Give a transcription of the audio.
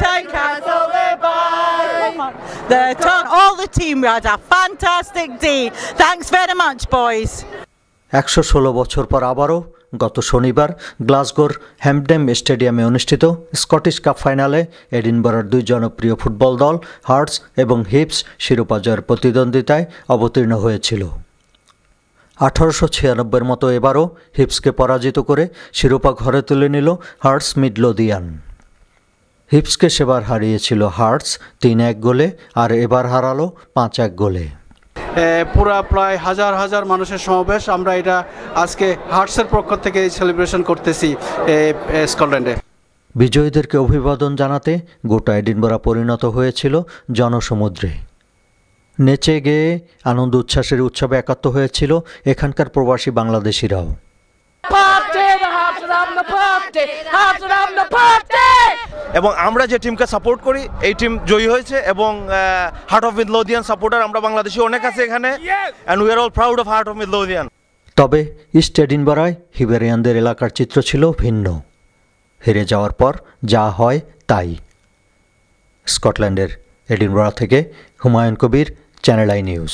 Town Castle, all the team had a fantastic day. Thanks very much, boys. 116 বছর পর আবারও গত শনিবার গ্লাসগোর হ্যাম্পডেন স্টেডিয়ামে অনুষ্ঠিত স্কটিশ কাপ ফাইনালে এডিনবরার দুই জনপ্রিয় ফুটবল দল হার্টস এবং হিপস শিরোপা জয়ের প্রতিদ্বন্দ্বিতায় অবতীর্ণ হয়েছিল। 1896-এর মতো এবারও হিপসকে পরাজিত করে শিরোপা ঘরে তুলে নিল হার্টস মিডলোডিয়ান। হিপসকে সেবার হারিয়েছিল হার্টস 3-1 গোলে, আর এবার হারালো 5-1 গোলে। পুরা প্রায় হাজার হাজার মানুষের সমাবেশ। আমরা এটা আজকে হার্টসের পক্ষ থেকে সেলিব্রেশন করতেছি স্কটল্যান্ডে। বিজয়ীদেরকে অভিবাদন জানাতে গোটা এডিনবরা পরিণত হয়েছিল জনসমুদ্রে। নেচে গেয়ে আনন্দ উচ্ছ্বাসের উৎসবে একাত্ম হয়েছিল এখানকার প্রবাসী বাংলাদেশিরাও। এবং আমরা যে টিমকে সাপোর্ট করি এই টিম জয়ী হয়েছে, এবং হার্ট অফ মিডলোডিয়ান সাপোর্টার আমরা বাংলাদেশি অনেক আছে এখানে, and we are all proud of Heart of Midlothian. তবে ইস্ট এডিনবরায় হিবেরিয়ানদের এলাকার চিত্র ছিল ভিন্ন। হেরে যাওয়ার পর যা হয় তাই। স্কটল্যান্ডের এডিনবরা থেকে Humayun Kabir, channel I news.